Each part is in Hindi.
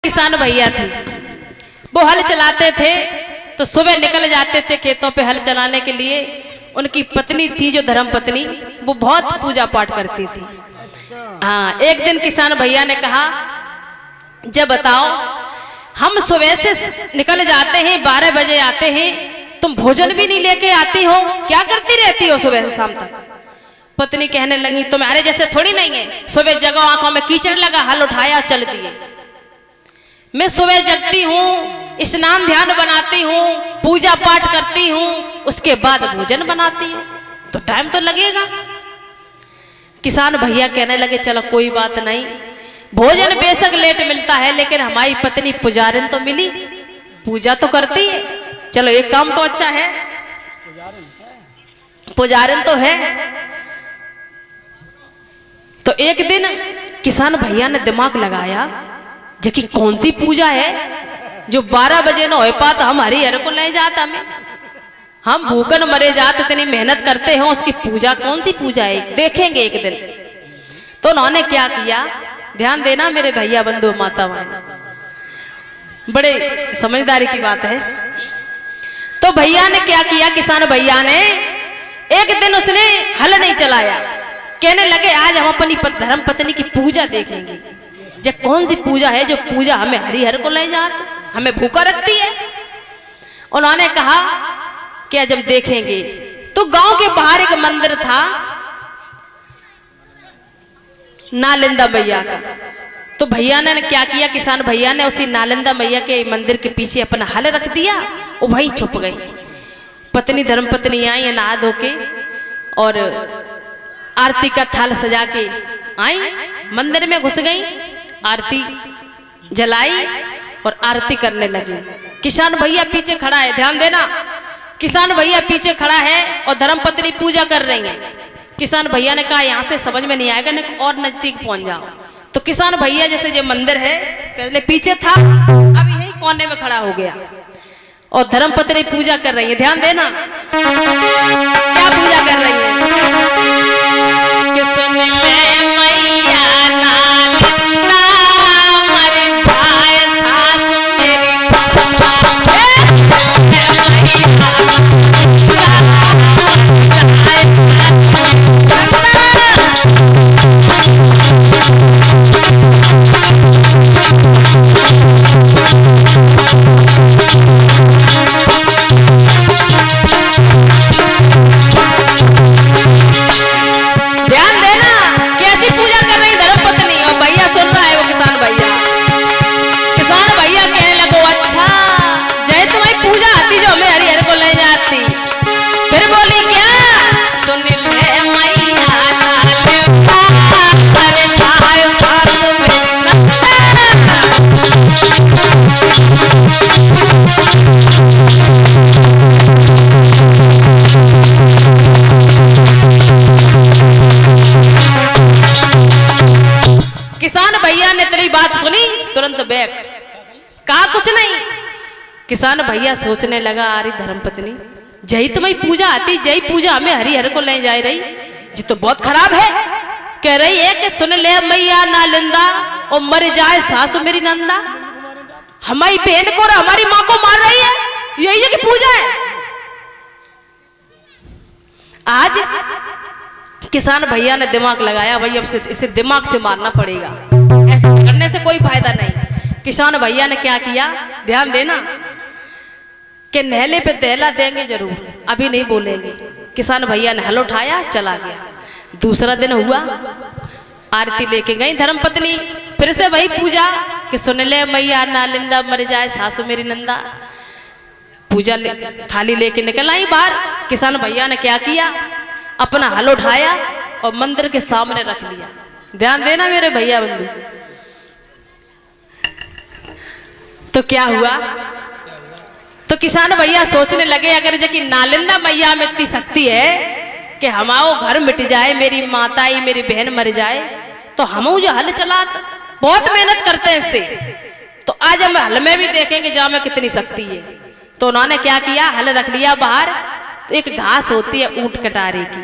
किसान भैया थे, वो हल चलाते थे तो सुबह निकल जाते थे खेतों पे हल चलाने के लिए। उनकी पत्नी थी जो धर्म पत्नी, वो बहुत पूजा पाठ करती थी। हाँ, एक दिन किसान भैया ने कहा, जब बताओ हम सुबह से निकल जाते हैं, 12 बजे आते हैं, तुम भोजन भी नहीं लेके आती हो, क्या करती रहती हो सुबह से शाम तक? पत्नी कहने लगी, तुम्हारे जैसे थोड़ी नहीं है, सुबह जगह आंखों में कीचड़ लगा, हल उठाया चल दिए। मैं सुबह जगती हूँ, स्नान ध्यान बनाती हूँ, पूजा पाठ करती हूँ, उसके बाद भोजन बनाती हूँ, तो टाइम तो लगेगा। किसान भैया कहने लगे, चलो कोई बात नहीं, भोजन बेशक लेट मिलता है लेकिन हमारी पत्नी पुजारिन तो मिली, पूजा तो करती है, चलो एक काम तो अच्छा है, पुजारिन तो है। तो एक दिन किसान भैया ने दिमाग लगाया, जबकि कौन सी पूजा है जो 12 बजे न हो पाता, हम हरिहर को ले जाता, हम भूखन मरे जाते, इतनी मेहनत करते हैं, उसकी पूजा कौन सी पूजा है, देखेंगे एक दिन। तो उन्होंने क्या किया, ध्यान देना मेरे भैया बंधु माता बहन, बड़े समझदारी की बात है। तो भैया ने क्या किया, किसान भैया ने एक दिन उसने हल नहीं चलाया, कहने लगे आज हम अपनी धर्म पत्नी की पूजा देखेंगे, जब कौन सी पूजा है जो पूजा हमें हरिहर को ले जाते, हमें भूखा रखती है। उन्होंने कहा कि जब देखेंगे, तो गांव के बाहर एक मंदिर था नालंदा मैया का। तो भैया ने क्या किया, किसान भैया ने उसी नालंदा मैया के मंदिर के पीछे अपना हल रख दिया, वो वहीं छुप गई। पत्नी धर्म पत्नी आई, नहा धो के और आरती का थाल सजा के आई, मंदिर में घुस गई, आरती जलाई और आरती करने लगी। किसान भैया पीछे खड़ा है, ध्यान देना, किसान भैया पीछे खड़ा है और धर्मपत्नी पूजा कर रही है। किसान भैया ने कहा यहाँ से समझ में नहीं आएगा, नहीं और नजदीक पहुंच जाओ। तो किसान भैया जैसे जो मंदिर है पहले पीछे था, अब यही कोने में खड़ा हो गया और धर्मपत्नी पूजा कर रही है। ध्यान देना क्या पूजा कर रही है, कि सुन ले मैया नालंदा मर जाए सास मेरी तुरंत बैक कहा कुछ नहीं। किसान भैया सोचने लगा, अरे धर्मपत्नी जय तुम्हारी पूजा आती, जय पूजा हमें हरिहर को ले जा रही, जी तो बहुत खराब है। कह रही है कि सुन ले मैया नालंदा और मर जाए सासु मेरी नंदा, हमारी बहन को और हमारी माँ को मार रही है, यही है कि पूजा है। आज किसान भैया ने दिमाग लगाया, भाई अब से इसे दिमाग से मारना पड़ेगा, ऐसा करने से कोई फायदा नहीं। किसान भैया ने क्या किया, ध्यान देना, कि नहले पे दहला देंगे जरूर, अभी नहीं बोलेंगे। किसान भैया ने हल उठाया, चला गया। दूसरा दिन हुआ, आरती लेके गई धर्मपत्नी, फिर से वही पूजा कि सुन ले मैया नालंदा मर जाए सासु मेरी नंदा। पूजा थाली लेके निकल आई बाहर। किसान भैया ने क्या किया, अपना हल उठाया और मंदिर के सामने रख लिया। ध्यान देना मेरे भैया बंधु। तो क्या हुआ, तो किसान भैया सोचने लगे, अगर जबकि नालंदा मैया में इतनी शक्ति है कि हमारो घर मिट जाए, मेरी माताई मेरी बहन मर जाए, तो हम जो हल चलाते बहुत मेहनत करते हैं इससे, तो आज हम हल में भी देखेंगे जहाँ में कितनी शक्ति है। तो उन्होंने क्या किया, हल रख लिया बाहर। तो एक घास होती है ऊंट कटारे की,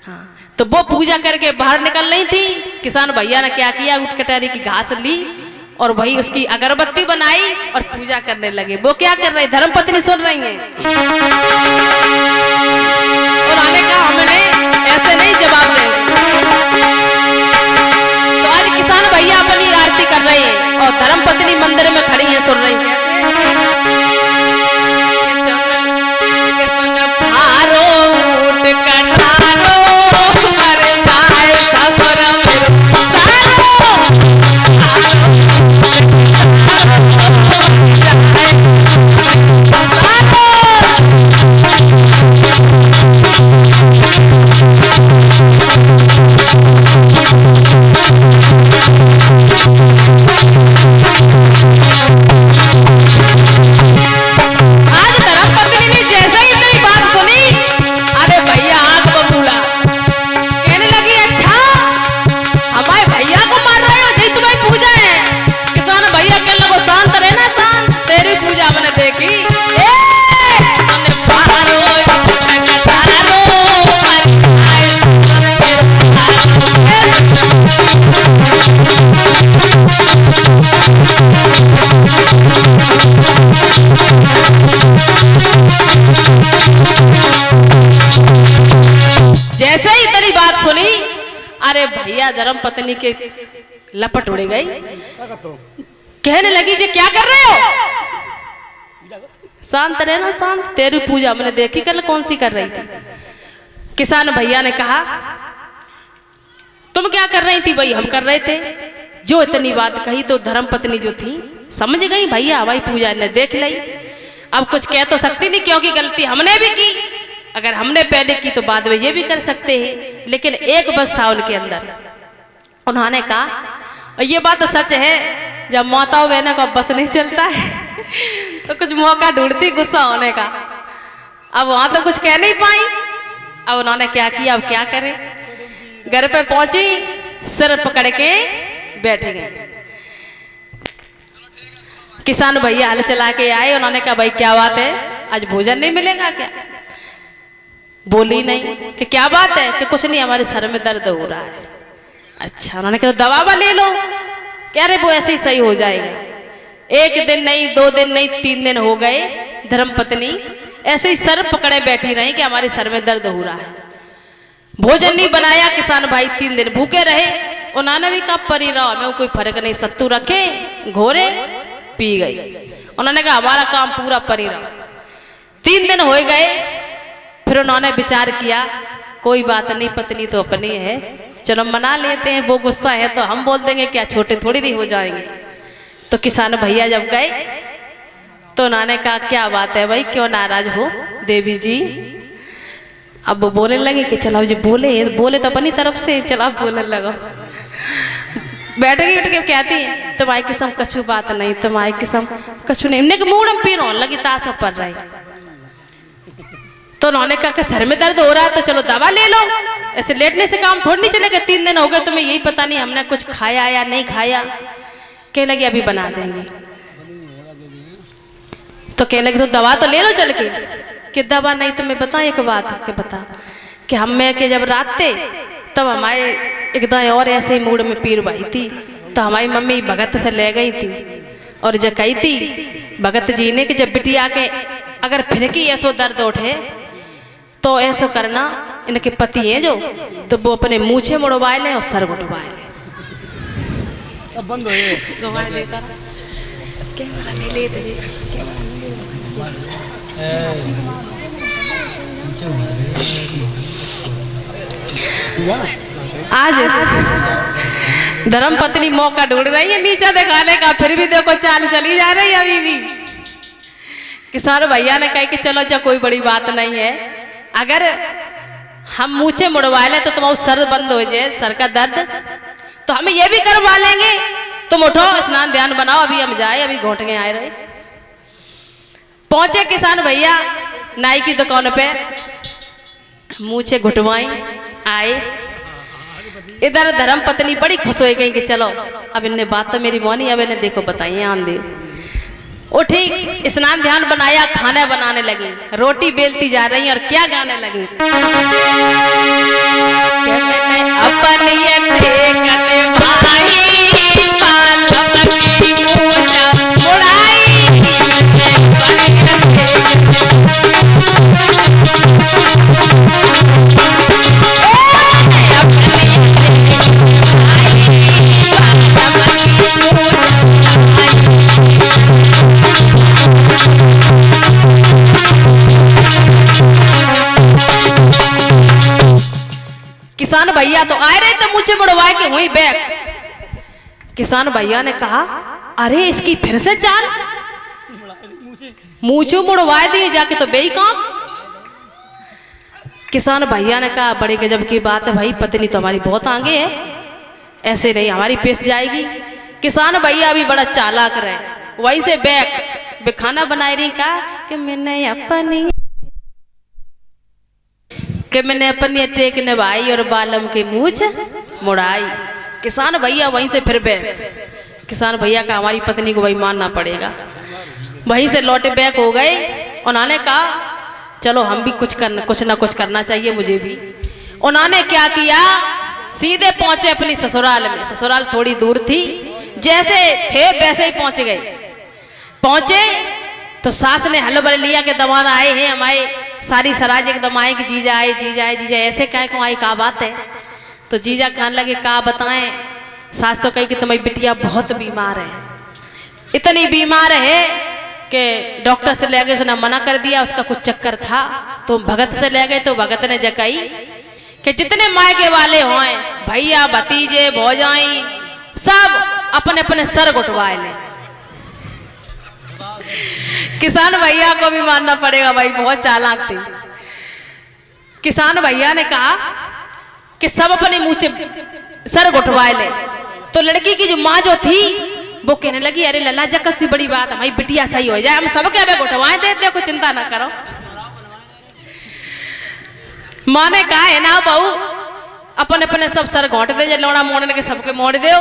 हाँ, तो वो पूजा करके बाहर निकल रही थी। किसान भैया ने क्या किया, ऊंट कटारे की घास ली और वही उसकी अगरबत्ती बनाई और पूजा करने लगे। वो क्या कर रही, धर्मपत्नी सुन रही है। उन्होंने कहा हमने ऐसे नहीं जवाब दे। तो आज किसान भैया अपनी आरती कर रहे हैं और धर्मपत्नी मंदिर में खड़ी है, सुन रही है। जैसे ही तेरी बात सुनी, अरे भैया धर्मपत्नी के लपट उड़ गई। कहने लगी जी क्या कर रहे हो, शांत रहना शांत, तेरी पूजा मैंने देखी कल कौन सी कर रही थी। किसान भैया ने कहा तुम क्या कर रही थी, भाई हम कर रहे थे। जो इतनी बात कही तो धर्मपत्नी जो थी समझ गई भैया हमारी पूजा ने देख ली। अब कुछ कह तो सकती नहीं क्योंकि गलती हमने भी की, अगर हमने पहले की तो बाद में ये भी कर सकते हैं। लेकिन एक बस था उनके अंदर, उन्होंने कहा और ये बात तो सच है, जब माताओं बहनों का बस नहीं चलता है तो कुछ मौका ढूंढती गुस्सा होने का। अब वहां तो कुछ कह नहीं पाई। अब उन्होंने क्या किया, अब क्या करें, घर पे पहुंची, सिर पकड़ के बैठ गए। किसान भैया हल चला के आए, उन्होंने कहा भाई क्या बात है, आज भोजन नहीं मिलेगा क्या। बोली नहीं कि क्या बात है, कि कुछ नहीं हमारे सर में दर्द हो रहा है। अच्छा, उन्होंने कहा दवा ले लो। कह रहे वो ऐसे ही सही हो जाएगा। एक दिन नहीं, 2 दिन नहीं, 3 दिन हो गए, धर्मपत्नी ऐसे ही सर पकड़े बैठी रही कि हमारे सर में दर्द हो रहा है। भोजन नहीं बनाया, किसान भाई 3 दिन भूखे रहे। उन्होंने भी कहा परी रहो, हमें कोई फर्क नहीं, सत्तू रखे घोरे पी गई। उन्होंने कहा हमारा काम पूरा, परी रहो। 3 दिन हो गए, फिर उन्होंने विचार किया कोई बात नहीं, पत्नी तो अपनी है, चलो मना लेते हैं। वो गुस्सा है तो हम बोल देंगे, क्या छोटे थोड़ी नहीं हो जाएंगे। तो किसान भैया जब गए तो उन्होंने कहा क्या बात है भाई, क्यों नाराज हो देवी जी। अब वो बोलने लगे कि चलो जी बोले तो अपनी तरफ से, चलो आप बोलने लगो। बैठ गई, उठ के कहती है तुम्हारी किस्म कछु बात नहीं, तुम्हारी किस्म कछु नहीं। इन्हें मूड में पीर होने लगी, ताश पड़ रही। तो उन्होंने कहा कि सर में दर्द हो रहा है तो चलो दवा ले लो, ऐसे लेटने से काम थोड़ी नहीं चलेगा। 3 दिन हो गए, तुम्हें यही पता नहीं हमने कुछ खाया या नहीं खाया। कहने लगी अभी बना देंगे। तो कहने लगी तो दवा तो ले लो चल के। कि दवा नहीं, तो मैं बता एक बात कि बता कि हम में के जब रात थे तब हमारे एकदम और ऐसे ही मूड में पीर भाई थी, तो हमारी मम्मी भगत से ले गई थी और जब कही थी भगत जी ने कि जब बिटिया के अगर फिर की ऐसो दर्द उठे तो ऐसा करना, इनके पति हैं जो, तो वो अपने मूछे मुड़वाए लें और सर गुटवाए लें। अब बंद आज धर्मपत्नी मौका ढूंढ रही है नीचा दिखाने का, फिर भी देखो चाल चली जा रही है अभी भी। किसान भैया ने कहा कि चलो जब कोई बड़ी बात नहीं है, अगर हम मूछे मुड़वा ले तो तुम्हारा सर बंद हो जाए, सर का दर्द, तो हम ये भी करवा लेंगे। तुम उठो, स्नान ध्यान बनाओ, अभी हम जाए, अभी घोटने आए रहे। पहुंचे किसान भैया नाई की दुकान पे, मूछे घुटवाई, आए। इधर धर्मपत्नी बड़ी खुश हो गई कि चलो अब इनने बात तो मेरी मानी, अब इन्हें देखो बताइए आंधी। वो ठीक स्नान ध्यान बनाया, खाना बनाने लगी, रोटी बेलती जा रही और क्या गाने लगी, अपनी भाई भैया तो आए रहे थे मुझे मुड़वाए के वहीं बैग। किसान भैया ने कहा अरे इसकी फिर से चाल, मुझे मुड़वाए दिए जाके तो बेई काम। किसान भैया ने कहा बड़े गजब की बात है भाई, पत्नी तो हमारी बहुत आगे है, ऐसे नहीं हमारी पेश जाएगी। किसान भैया भी बड़ा चालाक रहे, वहीं से बैग खाना बनाए रही, कहा कि मैंने अपनी टेक निभाई और बालम की मूछ मुड़ाई। किसान भैया वहीं से फिर बैग, किसान भैया का हमारी पत्नी को भाई मानना पड़ेगा। वहीं से लौटे बैग हो गए। उन्होंने कहा चलो हम भी कुछ ना कुछ करना चाहिए मुझे भी। उन्होंने क्या किया, सीधे पहुंचे अपनी ससुराल में। ससुराल थोड़ी दूर थी, जैसे थे वैसे ही पहुंच गए। पहुंचे तो सास ने हल भर लिया कि दमाद आए हैं हमारे, सारी सराज एकदम आए कि जीजा आए जीजा आए जीजा, ऐसे कहे को आई का बात है। तो जीजा कहने लगे का बताएं। सास तो कही कि तुम्हारी बिटिया बहुत बीमार है, इतनी बीमार है कि डॉक्टर से ले गए, उसने मना कर दिया, उसका कुछ चक्कर था। तो भगत से ले गए तो भगत ने जगाई कि जितने मायके वाले हों, भैया भतीजे भौजाई सब अपने अपने सर घुटवाए ले। किसान भैया को भी मानना पड़ेगा भाई, बहुत चालाक थे। किसान भैया ने कहा कि सब अपने मुंह से सर घुटवाए ले। तो लड़की की जो माँ जो थी वो कहने लगी अरे लल्ला जा कसी बड़ी बात है, भाई बिटिया सही हो जाए, हम सब क्या घुटवाए देते, कोई चिंता ना करो। माँ ने कहा है ना बहू अपने अपने सब सर घोट दे, लौड़ा मोड़ने के सबके मोड़ दो,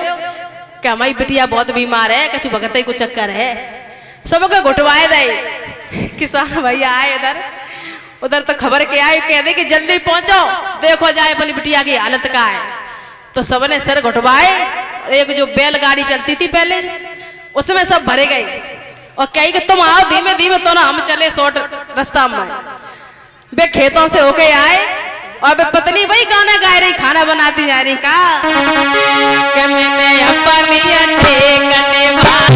क्या हमारी बिटिया बहुत बीमार है, कछु भगत को चक्कर है, सबके घुटवाए दे। किसान भैया आए इधर, उधर तो खबर के आए, कह दे कि जल्दी पहुंचो देखो जाए अपनी बिटिया की हालत का है। तो सबने सर घुटवाए। एक जो बैलगाड़ी चलती थी पहले उसमें सब भरे गए और कही कि तुम आओ धीमे धीमे, तो ना हम चले शॉर्ट रास्ता में। वे खेतों से होके आए और वे पत्नी वही गाना गा रही, खाना बनाती जा रही, का कि मैंने अपनी टेक निभाई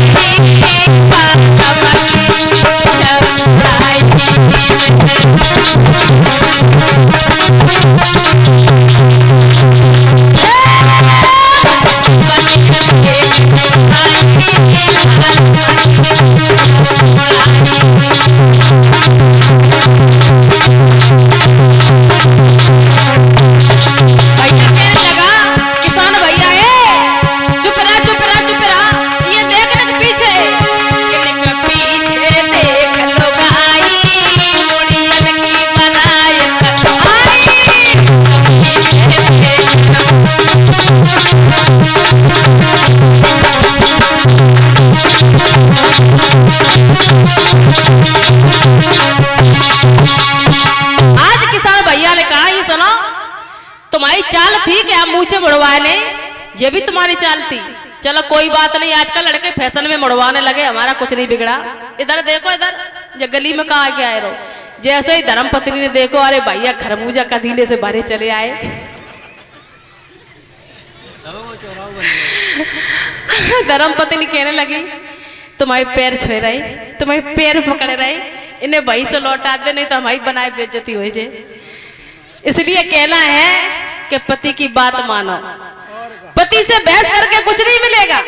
तुम्हारी चाल थी कि आप मुंह से मुड़वा ले, ये भी तुम्हारी चाल थी। चलो कोई बात नहीं, आजकल लड़के फैशन में मुड़वाने लगे, हमारा कुछ नहीं बिगड़ा। इधर देखो, इधर जो गली में कहा के आए रहो, जैसे ही धर्म पत्नी ने देखो अरे भैया खरबूजा कदीले से भरे चले आए। धर्म पत्नी कहने लगी तुम्हारे पैर छुए रही, तुम्हारे पैर पकड़े रही, इन्हें भाई से लौटा दे नहीं तो हमारी बनाए बेइज्जती हो जाए। इसलिए कहना है कि पति की बात मानो, पति से बहस करके कुछ नहीं मिलेगा।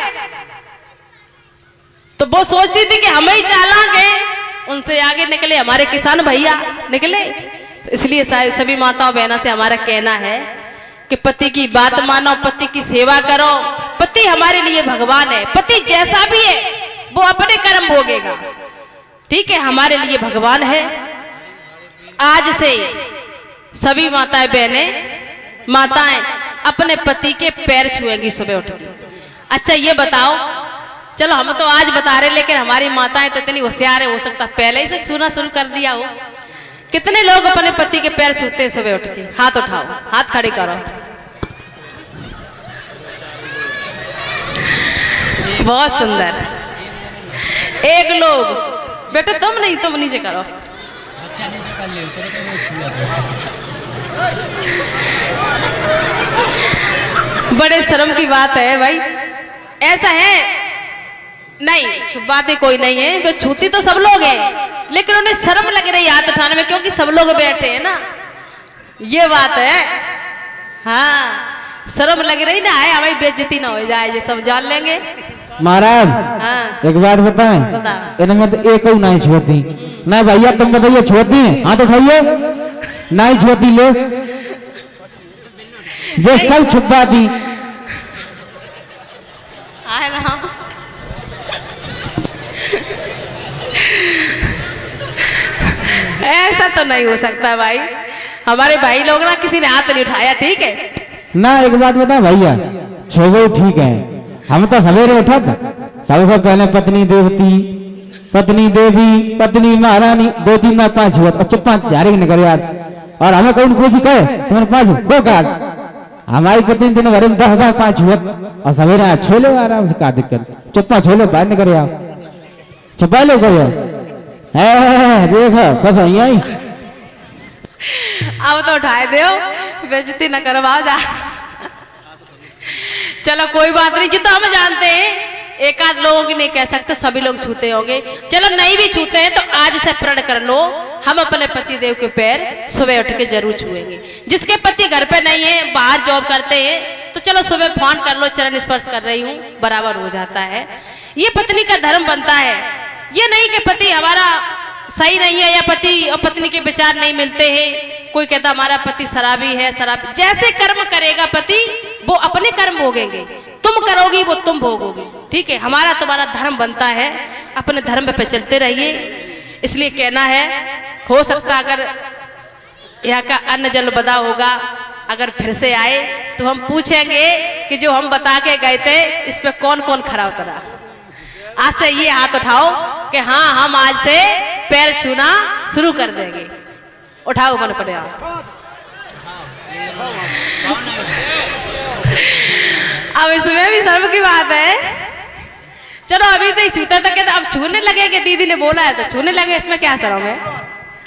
तो वो सोचती थी कि हम ही चालाक हैं, उनसे आगे निकले हमारे किसान भैया निकले। तो इसलिए सभी माताओं बहनों से हमारा कहना है कि पति की बात मानो, पति की सेवा करो। पति हमारे लिए भगवान है, पति जैसा भी है वो अपने कर्म भोगेगा, ठीक है, हमारे लिए भगवान है। आज से सभी माताएं बहनें माताएं अपने पति के पैर छुएंगी सुबह उठ के। अच्छा ये बताओ, चलो हम तो आज बता रहे, लेकिन हमारी माताएं तो इतनी होशियार है, हो सकता पहले ही से छूना शुरू कर दिया हो। कितने लोग अपने पति के पैर छूते हैं सुबह उठ के? हाथ उठाओ, हाथ खड़े करो। बहुत सुंदर। एक लोग, बेटा तुम नहीं, तुम नीचे करो। बड़े शर्म की बात है भाई, ऐसा है नहीं, बातें कोई नहीं है, वे छूती तो सब लोग हैं, लेकिन उन्हें शर्म लग रही हाथ उठाने में, क्योंकि सब लोग बैठे हैं ना, ये बात है। हाँ शर्म लग रही ना है, हमारी बेइज्जती ना हो जाए, ये सब जान लेंगे। महाराज हाँ एक बात बताएं, बता। इनमें तो एक ही नहीं छोती ना भैया, तुम बताइए छोती है? हाथ उठाइए, नहीं छोती ले, जो सब छुपा दी आए ना। ऐसा तो नहीं हो सकता भाई, हमारे भाई लोग ना किसी ने हाथ नहीं उठाया, ठीक है ना। एक बात बता भैया, छोगो ठीक है, हम तो सवेरे उठत सबसे पहले पत्नी देवती, पत्नी देवी, पत्नी महारानी, 2 3 4 5 हुआ और चुप 5 जारी निकल यार। और हमें कौन पूछी कहे तुम्हारे पास गो का हमारी पत्नी दिन भर 10 5 हुआ और सवेरे छोले आराम से, का दिक्कत, चुप्पा छोले बाहर निकल यार, छुपा लो करो है, देखो बस आई। अब तो उठाए दो, बेइज्जती न करवाओ जा। चलो कोई बात नहीं, जितना हम जानते हैं एक आध लोगों की नहीं कह सकते, सभी लोग छूते होंगे। चलो नहीं भी छूते हैं तो आज से प्रण कर लो, हम अपने पति देव के पैर सुबह उठ के जरूर छुएंगे। जिसके पति घर पे नहीं है, बाहर जॉब करते हैं, तो चलो सुबह फोन कर लो, चरण स्पर्श कर रही हूँ, बराबर हो जाता है। ये पत्नी का धर्म बनता है। ये नहीं कि पति हमारा सही नहीं है या पति और पत्नी के विचार नहीं मिलते हैं, कोई कहता हमारा पति शराबी है, शराबी। जैसे कर्म करेगा पति वो अपने कर्म भोगेंगे, तुम करोगी वो तुम भोगोगे, ठीक है। हमारा तुम्हारा धर्म बनता है, अपने धर्म पे चलते रहिए। इसलिए कहना है, हो सकता अगर यहाँ का अन्न जल बदा होगा, अगर फिर से आए तो हम पूछेंगे कि जो हम बता के गए थे इस पे कौन कौन खरा उतरा। आज से ये हाथ उठाओ कि हाँ हम आज से पैर छूना शुरू कर देंगे। उठाओ मन पड़े आप। अब इसमें भी शर्म की बात है। चलो अभी तो छूता था, कहते अब छूने लगे कि दीदी ने बोला है तो छूने लगे, इसमें क्या शर्म है।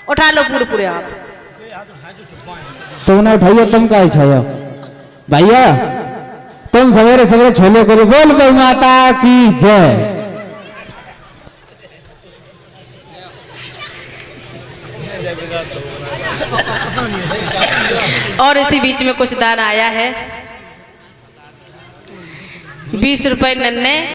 उठा लो पूरे पूरे आप। तुमने उठाइए, तुम का छाया भैया, तुम सवेरे सवेरे छोले करो, बोल गई माता की जय। और इसी बीच में कुछ दान आया है, 20 रुपए नन्हे